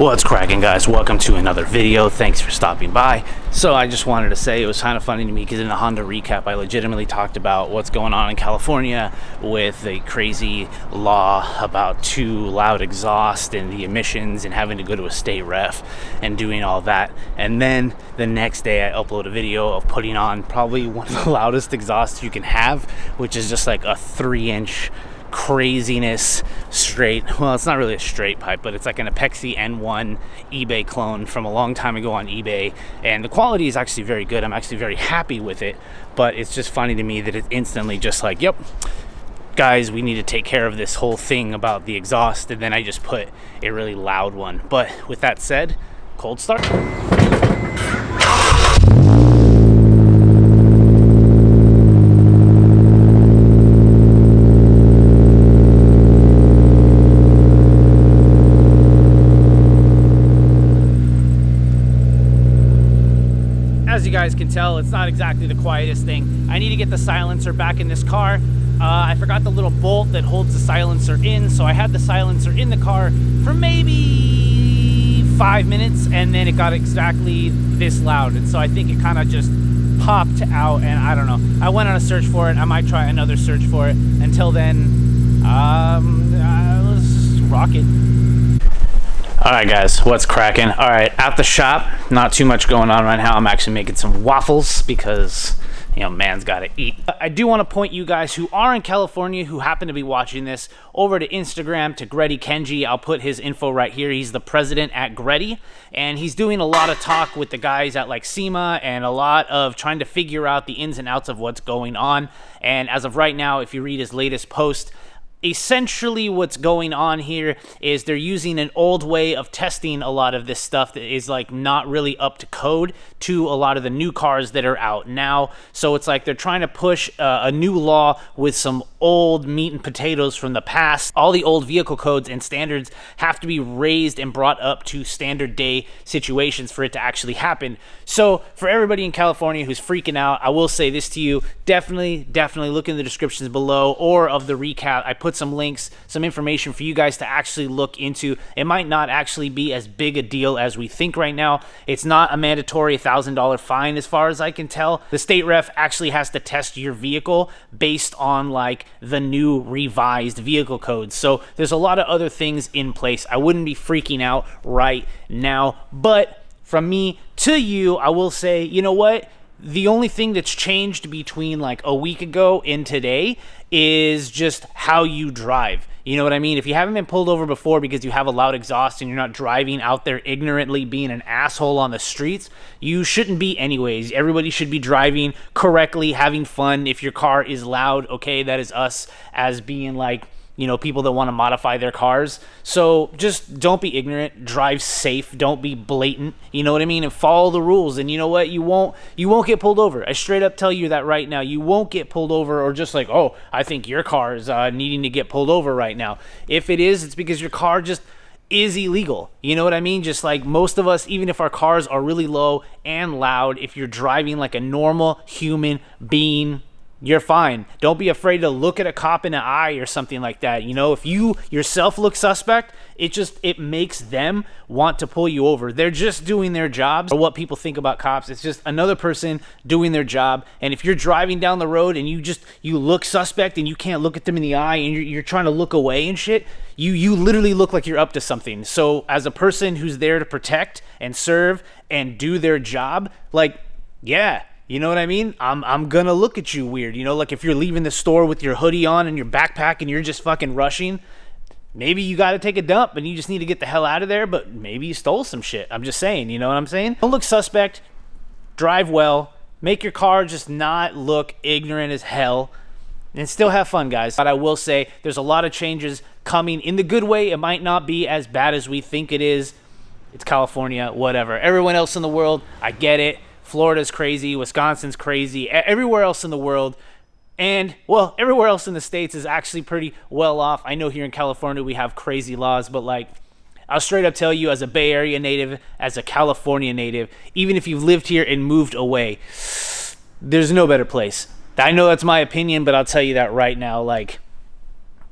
What's cracking, guys? Welcome to another video. Thanks for stopping by. So I just wanted to say it was kind of funny to me because in the Honda recap I legitimately talked about what's going on in California with a crazy law about too loud exhaust and the emissions and having to go to a state ref and doing all that. And then the next day I upload a video of putting on probably one of the loudest exhausts you can have, which is just like a 3-inch craziness straight, well, it's not really a straight pipe, but it's like an Apexi N1 eBay clone from a long time ago on eBay, and the quality is actually very good. I'm actually very happy with it, but it's just funny to me that it's instantly just like, yep, guys, we need to take care of this whole thing about the exhaust, and then I just put a really loud one. But with that said, cold start. As you guys can tell, it's not exactly the quietest thing. I need to get the silencer back in this car. I forgot the little bolt that holds the silencer in, so I had the silencer in the car for maybe 5 minutes, and then it got exactly this loud, and so I think it kind of just popped out, and I don't know. I went on a search for it. I might try another search for it. Until then, let's just rock it. Alright guys, what's cracking? Alright, at the shop, not too much going on right now. I'm actually making some waffles because, you know, man's gotta eat. I do want to point you guys who are in California who happen to be watching this over to Instagram to Greddy Kenji. I'll put his info right here. He's the president at Greddy, and he's doing a lot of talk with the guys at like SEMA and a lot of trying to figure out the ins and outs of what's going on. And as of right now, if you read his latest post, essentially what's going on here is they're using an old way of testing a lot of this stuff that is like not really up to code to a lot of the new cars that are out now. So it's like they're trying to push a new law with some old meat and potatoes from the past. All the old vehicle codes and standards have to be raised and brought up to standard day situations for it to actually happen. So for everybody in California who's freaking out, I will say this to you, definitely look in the descriptions below or of the recap. I put some links, some information for you guys to actually look into. It might not actually be as big a deal as we think right now. It's not a mandatory $1,000 fine as far as I can tell. The state ref actually has to test your vehicle based on like the new revised vehicle codes. So there's a lot of other things in place. I wouldn't be freaking out right now, but from me to you, I will say, you know what? The only thing that's changed between like a week ago and today is just how you drive. You know what I mean? If you haven't been pulled over before because you have a loud exhaust and you're not driving out there ignorantly being an asshole on the streets, you shouldn't be anyways. Everybody should be driving correctly, having fun. If your car is loud, okay, that is us as being like, you know, people that want to modify their cars. So just don't be ignorant, drive safe, don't be blatant, you know what I mean, and follow the rules. And you know what, you won't get pulled over. I straight up tell you that right now. You won't get pulled over, or just like, oh, I think your car is needing to get pulled over right now. If it is, it's because your car just is illegal. You know what I mean? Just like most of us, even if our cars are really low and loud, if you're driving like a normal human being, you're fine. Don't be afraid to look at a cop in the eye or something like that. You know, if you yourself look suspect, it makes them want to pull you over. They're just doing their jobs. Or what people think about cops, it's just another person doing their job. And if you're driving down the road and you look suspect and you can't look at them in the eye and you're trying to look away and shit, you literally look like you're up to something. So as a person who's there to protect and serve and do their job, like, yeah, you know what I mean? I'm gonna look at you weird. You know, like if you're leaving the store with your hoodie on and your backpack and you're just fucking rushing, maybe you gotta take a dump and you just need to get the hell out of there, but maybe you stole some shit. I'm just saying, you know what I'm saying? Don't look suspect, drive well, make your car just not look ignorant as hell, and still have fun, guys. But I will say there's a lot of changes coming in the good way. It might not be as bad as we think it is. It's California, whatever. Everyone else in the world, I get it. Florida's crazy, Wisconsin's crazy, everywhere else in the world, and, well, everywhere else in the States is actually pretty well off. I know here in California we have crazy laws, but like, I'll straight up tell you, as a Bay Area native, as a California native, even if you've lived here and moved away, there's no better place. I know that's my opinion, but I'll tell you that right now, like,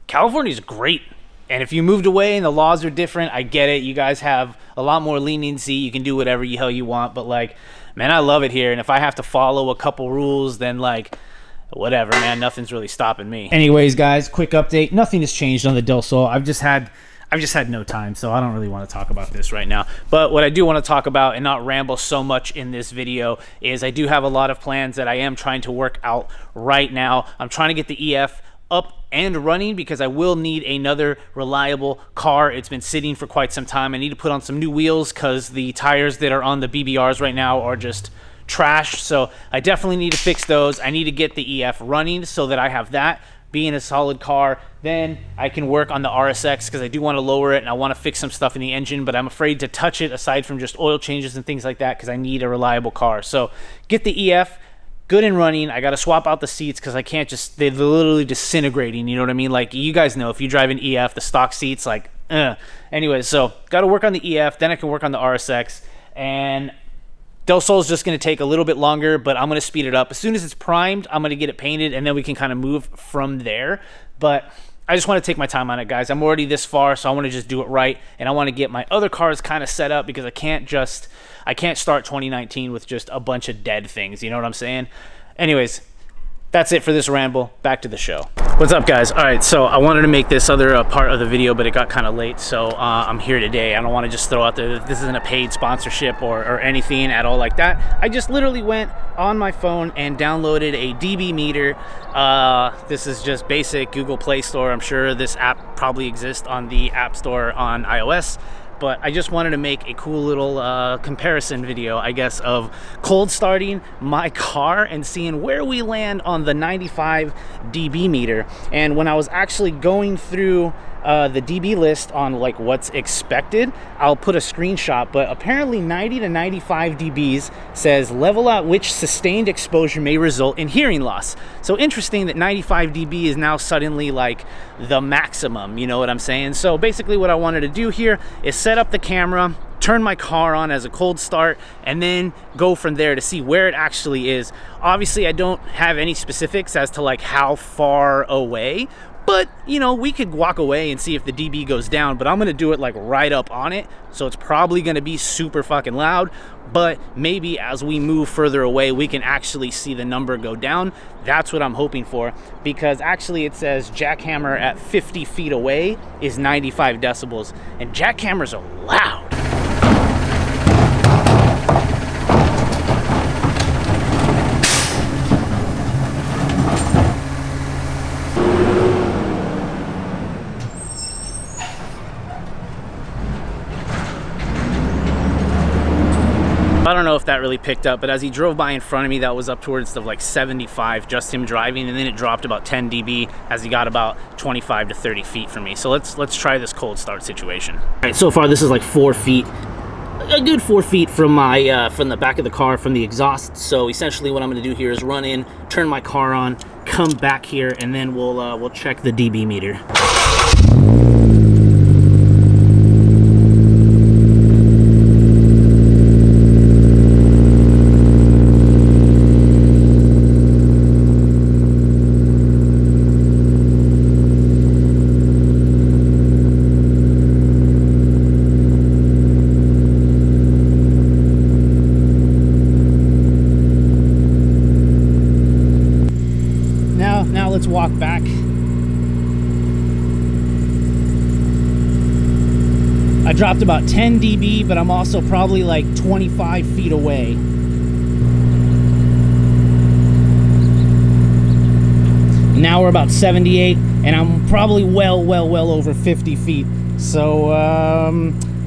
California's great. And if you moved away and the laws are different, I get it. You guys have a lot more leniency. You can do whatever the hell you want. But like, man, I love it here. And if I have to follow a couple rules, then like, whatever, man, nothing's really stopping me. Anyways, guys, quick update. Nothing has changed on the Del Sol. I've just had no time, so I don't really want to talk about this right now. But what I do want to talk about and not ramble so much in this video is I do have a lot of plans that I am trying to work out right now. I'm trying to get the EF up and running because I will need another reliable car. It's been sitting for quite some time. I need to put on some new wheels because the tires that are on the BBRs right now are just trash. So I definitely need to fix those. I need to get the EF running so that I have that being a solid car. Then I can work on the RSX because I do want to lower it and I want to fix some stuff in the engine, but I'm afraid to touch it aside from just oil changes and things like that because I need a reliable car. So get the EF good and running. I got to swap out the seats because I can't just, they're literally disintegrating. You know what I mean? Like, you guys know, if you drive an EF, the stock seats, like, Anyways, so got to work on the EF, then I can work on the RSX, and Del Sol is just going to take a little bit longer, but I'm going to speed it up. As soon as it's primed, I'm going to get it painted, and then we can kind of move from there. But I just want to take my time on it, guys. I'm already this far, so I want to just do it right, and I want to get my other cars kind of set up because I can't start 2019 with just a bunch of dead things. You know what I'm saying? Anyways, that's it for this ramble. Back to the show. What's up, guys? All right, so I wanted to make this other part of the video, but it got kind of late, so I'm here today. I don't want to just throw out there that this isn't a paid sponsorship or anything at all like that. I just literally went on my phone and downloaded a dB meter. This is just basic Google Play Store. I'm sure this app probably exists on the App Store on iOS. But I just wanted to make a cool little comparison video, I guess, of cold starting my car and seeing where we land on the 95 dB meter. And when I was actually going through the dB list on like what's expected, I'll put a screenshot, but apparently 90 to 95 dBs says level at which sustained exposure may result in hearing loss. So interesting that 95 dB is now suddenly like the maximum, you know what I'm saying? So basically what I wanted to do here is set up the camera, turn my car on as a cold start, and then go from there to see where it actually is. Obviously I don't have any specifics as to like how far away, but, you know, we could walk away and see if the dB goes down, but I'm going to do it like right up on it. So it's probably going to be super fucking loud, but maybe as we move further away, we can actually see the number go down. That's what I'm hoping for, because actually it says jackhammer at 50 feet away is 95 decibels, and jackhammers are loud. I don't know if that really picked up, but as he drove by in front of me, that was up towards the like 75, just him driving, and then it dropped about 10 dB as he got about 25 to 30 feet from me. So let's try this cold start situation. All right, so far this is like 4 feet, a good 4 feet from my from the back of the car, from the exhaust. So essentially what I'm going to do here is run in, turn my car on, come back here, and then we'll check the dB meter. Now let's walk back. I dropped about 10 dB, but I'm also probably like 25 feet away. Now we're about 78, and I'm probably well over 50 feet. So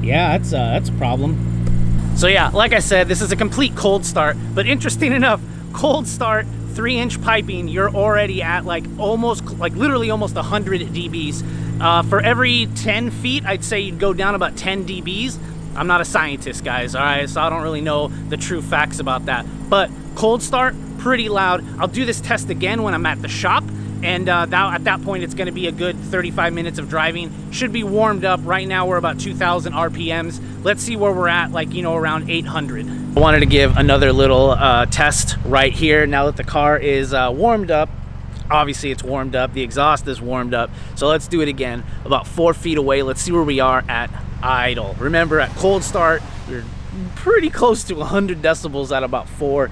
yeah, that's a problem. So yeah, like I said, this is a complete cold start, but interesting enough, cold start, 3-inch piping, you're already at like literally almost 100 dBs. For every 10 feet, I'd say you'd go down about 10 dBs. I'm not a scientist, guys, all right? So I don't really know the true facts about that. But cold start, pretty loud. I'll do this test again when I'm at the shop. And at that point, it's gonna be a good 35 minutes of driving. Should be warmed up. Right now, we're about 2,000 RPMs. Let's see where we're at, like, you know, around 800. I wanted to give another little test right here. Now that the car is warmed up, Obviously it's warmed up, the exhaust is warmed up. So let's do it again, about 4 feet away. Let's see where we are at idle. Remember, at cold start, we're pretty close to 100 decibels at about 4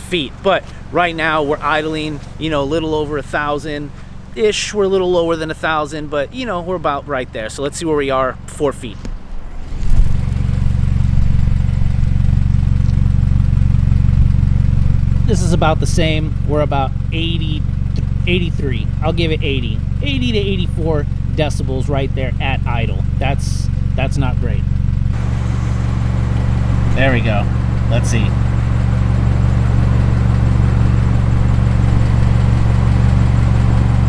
feet. But right now we're idling, you know, a little over 1,000-ish. We're a little lower than 1,000, but you know, we're about right there. So let's see where we are, 4 feet. This is about the same. We're about 83. I'll give it 80 to 84 decibels right there at idle. That's not great. There we go. Let's see.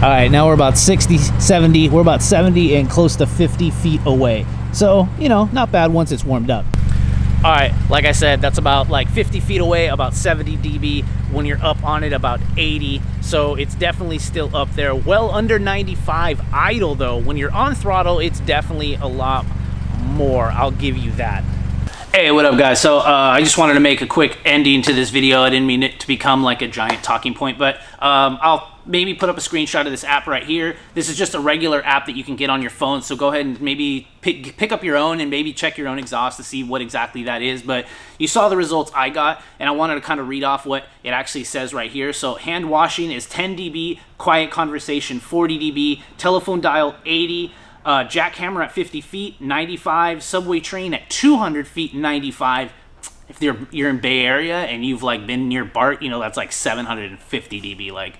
All right, now we're about 60, 70. We're about 70 and close to 50 feet away. So, you know, not bad once it's warmed up. All right, like I said, that's about like 50 feet away, about 70 dB. When you're up on it, about 80. So it's definitely still up there. Well under 95 idle though. When you're on throttle, it's definitely a lot more. I'll give you that. Hey, what up guys? So I just wanted to make a quick ending to this video. I didn't mean it to become like a giant talking point, but I'll maybe put up a screenshot of this app right here. This is just a regular app that you can get on your phone. So go ahead and maybe pick up your own and maybe check your own exhaust to see what exactly that is. But you saw the results I got, and I wanted to kind of read off what it actually says right here. So hand washing is 10 dB, quiet conversation 40 dB, telephone dial 80, jackhammer at 50 feet, 95, subway train at 200 feet, 95. If you're in Bay Area and you've like been near BART, you know, that's like 750 dB, like,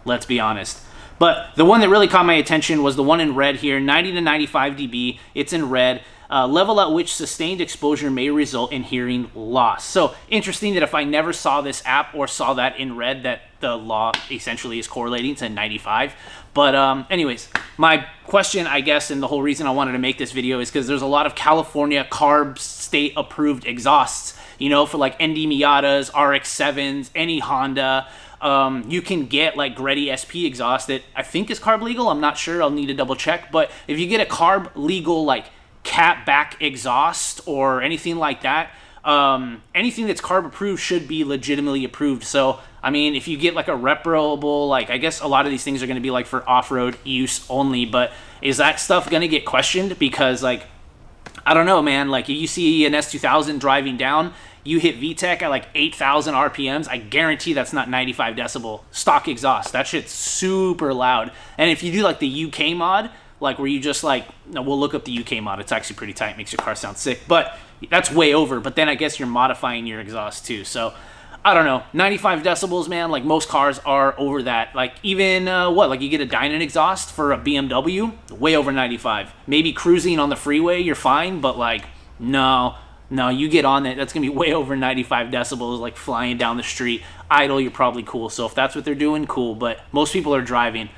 let's be honest. But the one that really caught my attention was the one in red here, 90 to 95 dB. It's in red. Level at which sustained exposure may result in hearing loss. So interesting that if I never saw this app or saw that in red, that the law essentially is correlating to 95. But anyways, my question, I guess, and the whole reason I wanted to make this video is because there's a lot of California CARB state approved exhausts, you know, for like ND Miatas, RX-7s, any Honda. You can get like Greddy SP exhaust that I think is CARB legal. I'm not sure. I'll need to double check. But if you get a CARB legal like cat back exhaust or anything like that, anything that's CARB approved should be legitimately approved. So I mean, if you get like a reparable, like I guess a lot of these things are going to be like for off-road use only, but is that stuff going to get questioned? Because like, I don't know, man, like if you see an S2000 driving down, you hit VTEC at like 8,000 RPMs, I guarantee that's not 95 decibel stock exhaust. That shit's super loud. And if you do like the UK mod, like where you just like, no, we'll look up the UK mod. It's actually pretty tight, makes your car sound sick, but that's way over. But then I guess you're modifying your exhaust too. So I don't know, 95 decibels, man, like most cars are over that. Like even, like you get a Dynon exhaust for a BMW, way over 95. Maybe cruising on the freeway, you're fine, but like, no, you get on it, that's gonna be way over 95 decibels, like flying down the street. Idle, you're probably cool. So if that's what they're doing, cool, but most people are driving.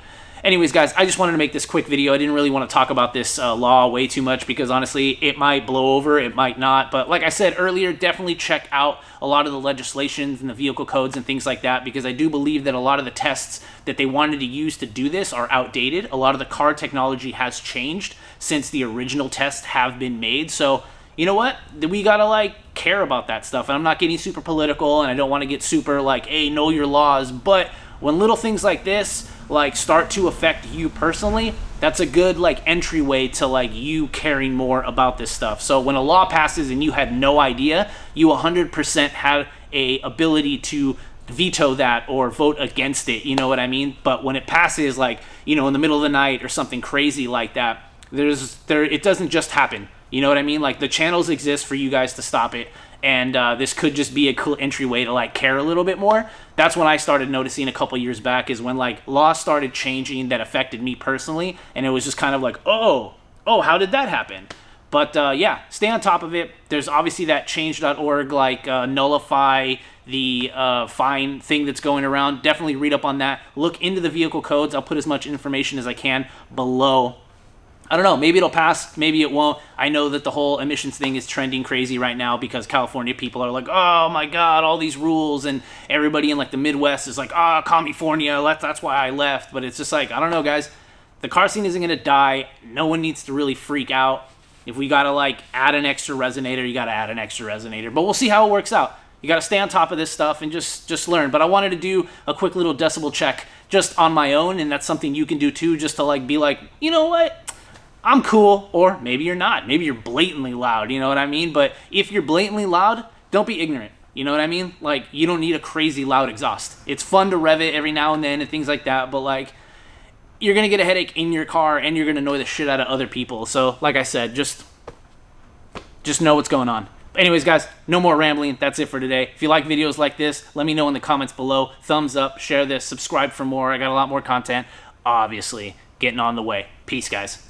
Anyways, guys, I just wanted to make this quick video. I didn't really want to talk about this law way too much because honestly, it might blow over, it might not. But like I said earlier, definitely check out a lot of the legislations and the vehicle codes and things like that, because I do believe that a lot of the tests that they wanted to use to do this are outdated. A lot of the car technology has changed since the original tests have been made. So you know what? We gotta like care about that stuff. And I'm not getting super political, and I don't want to get super like, hey, know your laws. But when little things like this like start to affect you personally, that's a good like entryway to like you caring more about this stuff. So when a law passes and you had no idea, you 100% have a ability to veto that or vote against it, you know what I mean? But when it passes, like, you know, in the middle of the night or something crazy like that, it doesn't just happen. You know what I mean? Like the channels exist for you guys to stop it. And this could just be a cool entryway to like care a little bit more. That's when I started noticing a couple years back, is when like laws started changing that affected me personally. And it was just kind of like, oh, how did that happen? But yeah, stay on top of it. There's obviously that change.org like nullify the fine thing that's going around. Definitely read up on that. Look into the vehicle codes. I'll put as much information as I can below. I don't know, maybe it'll pass, maybe it won't. I know that the whole emissions thing is trending crazy right now because California people are like, oh my God, all these rules, and everybody in like the Midwest is like, California, that's why I left. But it's just like, I don't know, guys. The car scene isn't gonna die. No one needs to really freak out. If we gotta like add an extra resonator, you gotta add an extra resonator. But we'll see how it works out. You got to stay on top of this stuff and just learn. But I wanted to do a quick little decibel check just on my own, and that's something you can do too, just to like be like, you know what? I'm cool. Or maybe you're not. Maybe you're blatantly loud, you know what I mean? But if you're blatantly loud, don't be ignorant. You know what I mean? Like, you don't need a crazy loud exhaust. It's fun to rev it every now and then and things like that, but like, you're going to get a headache in your car and you're going to annoy the shit out of other people. So, like I said, just know what's going on. Anyways, guys, no more rambling. That's it for today. If you like videos like this, let me know in the comments below. Thumbs up, share this, subscribe for more. I got a lot more content, obviously, getting on the way. Peace, guys.